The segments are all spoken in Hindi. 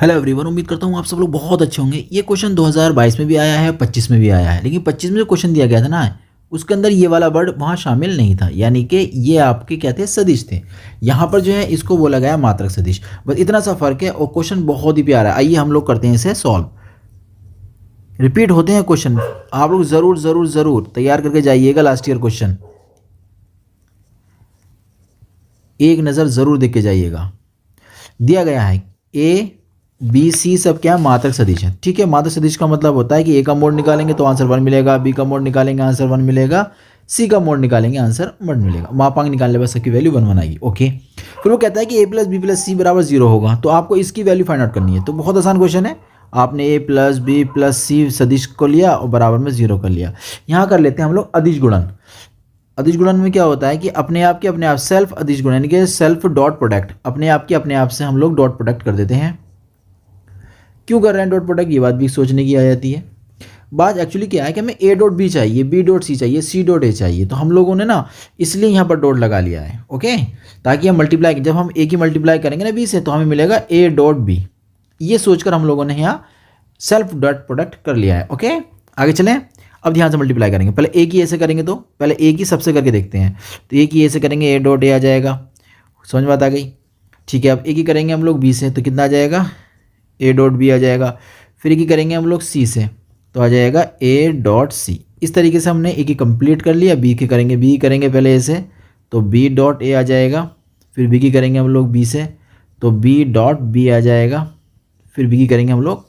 हेलो एवरीवन, उम्मीद करता हूँ आप सब लोग बहुत अच्छे होंगे। ये क्वेश्चन 2022 में भी आया है, 25 में भी आया है, लेकिन 25 में जो क्वेश्चन दिया गया था ना, उसके अंदर ये वाला वर्ड वहाँ शामिल नहीं था, यानी कि ये आपके क्या थे, सदिश थे। यहाँ पर जो है इसको बोला गया मात्रक सदिश। बस इतना सा फर्क है और क्वेश्चन बहुत ही प्यारा है। आइए हम लोग करते हैं इसे सॉल्व। रिपीट होते हैं क्वेश्चन, आप लोग ज़रूर ज़रूर ज़रूर तैयार करके जाइएगा। लास्ट ईयर क्वेश्चन एक नज़र ज़रूर देख के जाइएगा। दिया गया है ए बी सी सब क्या है, मात्रक सदिश है। ठीक है, मात्रक सदिश का मतलब होता है कि ए का मोड निकालेंगे तो आंसर 1 मिलेगा, बी का मोड निकालेंगे आंसर 1 मिलेगा, सी का मोड निकालेंगे आंसर 1 मिलेगा। मापांक निकालने पर सबकी वैल्यू 1 1 आएगी। ओके, फिर वो कहता है कि ए प्लस बी प्लस सी बराबर 0 होगा, तो आपको इसकी वैल्यू फाइंड आउट करनी है। तो बहुत आसान क्वेश्चन है, आपने ए प्लस बी प्लस सी सदिश को लिया और बराबर में 0 कर लिया। यहाँ कर लेते हैं हम लोग अदिश गुणन। अदिश गुणन में क्या होता है कि अपने आप सेल्फ अदिश गुणन, यानी कि सेल्फ डॉट प्रोडक्ट, अपने आप से हम लोग डॉट प्रोडक्ट कर देते हैं। क्यों कर रहे हैं डॉट प्रोडक्ट, ये बात भी सोचने की आ जाती है। बात एक्चुअली क्या है कि हमें ए डॉट बी चाहिए, बी डॉट सी चाहिए, सी डॉट ए चाहिए, तो हम लोगों ने ना इसलिए यहाँ पर डॉट लगा लिया है। ओके, ताकि हम मल्टीप्लाई, जब हम ए की मल्टीप्लाई करेंगे ना बी से, तो हमें मिलेगा ए डॉट बी। ये सोचकर हम लोगों ने यहाँ सेल्फ डॉट प्रोडक्ट कर लिया है। ओके, आगे चलें। अब ध्यान से मल्टीप्लाई करेंगे। पहले ए की ए से करेंगे, तो पहले ए की सबसे करके देखते हैं। तो ए की ए से करेंगे, ए डॉट ए आ जाएगा। समझ बात आ गई? ठीक है, अब ए की करेंगे हम लोग बी से, तो कितना आ जाएगा, ए डॉट बी आ जाएगा। फिर ए की करेंगे हम लोग सी से, तो आ जाएगा ए डॉट सी। इस तरीके से हमने ए की कंप्लीट कर लिया। बी की करेंगे पहले ए से, तो बी डॉट ए आ जाएगा। फिर बी की करेंगे हम लोग बी से, तो बी डॉट बी आ जाएगा। फिर बी की करेंगे हम लोग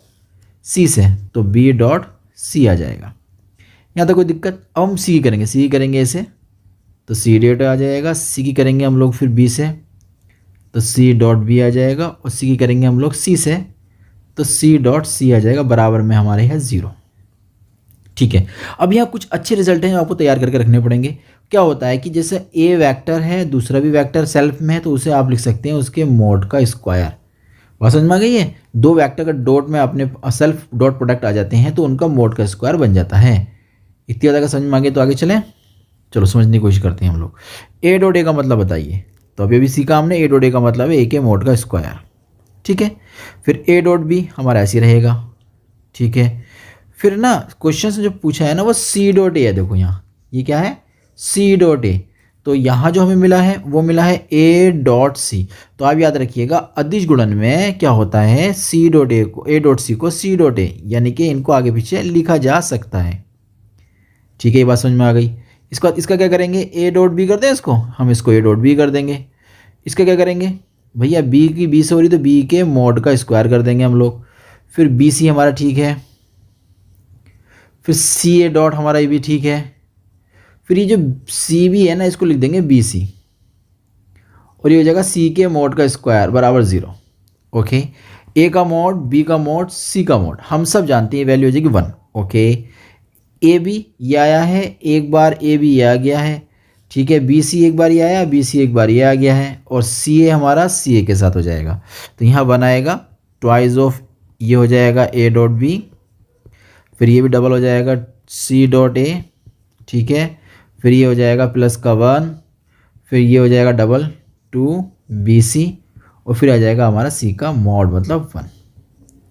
सी से, तो बी डॉट सी आ जाएगा। यहाँ तक कोई दिक्कत? अब हम सी की करेंगे ए से, तो सी डॉट आ जाएगा। सी की करेंगे हम लोग फिर बी से, तो सी डॉट बी आ जाएगा। और सी की करेंगे हम लोग सी से, तो सी डॉट सी आ जाएगा। बराबर में हमारे है 0। ठीक है, अब यहाँ कुछ अच्छे रिजल्ट हैं आपको तैयार करके रखने पड़ेंगे। क्या होता है कि जैसे ए वेक्टर है, दूसरा भी वेक्टर सेल्फ में है, तो उसे आप लिख सकते हैं उसके मोड का स्क्वायर। बात समझ में आ गई है? दो वेक्टर का डॉट में अपने सेल्फ डॉट प्रोडक्ट आ जाते हैं, तो उनका मोड का स्क्वायर बन जाता है। इतनी ज़्यादा का समझ में आ गई, तो आगे चलें। चलो समझने की कोशिश करते हैं हम लोग। ए डॉट ए का मतलब बताइए। तो अभी सीखा हमने, ए डॉट ए का मतलब है ए के मोड का स्क्वायर। ठीक है, फिर ए डॉट बी हमारा ऐसे रहेगा। ठीक है, फिर ना क्वेश्चन से जो पूछा है ना वो सी डॉट ए है। देखो यहाँ ये क्या है, सी डॉट ए। तो यहाँ जो हमें मिला है वो मिला है ए डॉट सी। तो आप याद रखिएगा, अदिश गुणन में क्या होता है, सी डॉट ए को, ए डॉट सी को सी डॉट ए, यानी कि इनको आगे पीछे लिखा जा सकता है। ठीक है, ये बात समझ में आ गई। इसका इसका क्या करेंगे, ए डॉट बी कर दें इसको, हम इसको ए डॉट बी कर देंगे। इसका क्या करेंगे भैया, बी की बी से हो रही तो बी के मोड का स्क्वायर कर देंगे हम लोग। फिर बी सी हमारा ठीक है। फिर सी ए डॉट हमारा ये भी ठीक है। फिर ये जो सी भी है ना, इसको लिख देंगे बी सी, और ये हो जाएगा सी के मोड का स्क्वायर बराबर 0। ओके, ए का मोड, बी का मोड, सी का मोड हम सब जानते हैं, वैल्यू हो जाएगी 1। ओके, ए बी ये आया है, एक बार ए बी ये आ गया है। ठीक है, बी सी एक बार ये आया, बी सी एक बार ये आ गया है, और सी ए हमारा सी ए के साथ हो जाएगा। तो यहाँ वन आएगा, ट्वाइस ऑफ ये हो जाएगा ए डॉट बी। फिर ये भी डबल हो जाएगा सी डॉट ए। ठीक है, फिर ये हो जाएगा प्लस का 1, फिर ये हो जाएगा डबल 2 बी सी, और फिर आ जाएगा हमारा सी का मॉड मतलब 1।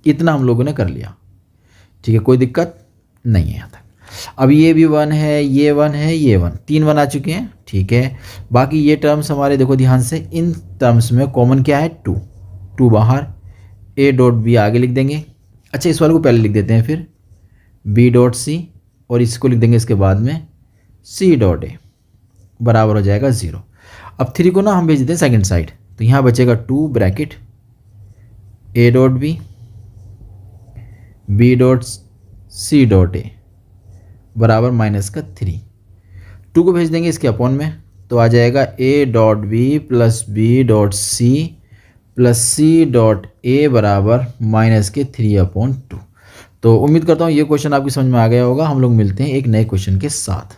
इतना हम लोगों ने कर लिया। ठीक है, कोई दिक्कत नहीं है यहाँ तक। अब ये भी 1 है, ये 1 है, ये 1, 3 1 आ चुके हैं। ठीक है, बाकी ये टर्म्स हमारे देखो ध्यान से, इन टर्म्स में कॉमन क्या है, 2 2 बाहर, ए डॉट बी आगे लिख देंगे। अच्छा, इस वाले को पहले लिख देते हैं, फिर बी डॉट सी, और इसको लिख देंगे इसके बाद में सी डॉट ए, बराबर हो जाएगा 0। अब 3 को ना हम भेज देते हैं सेकेंड साइड, तो यहाँ बचेगा 2 bracket A dot B dot C dot A बराबर माइनस का 3। 2 को भेज देंगे इसके अपॉन में, तो आ जाएगा A dot B plus B dot C plus C dot A बराबर माइनस के 3/2। तो उम्मीद करता हूँ ये क्वेश्चन आपकी समझ में आ गया होगा। हम लोग मिलते हैं एक नए क्वेश्चन के साथ।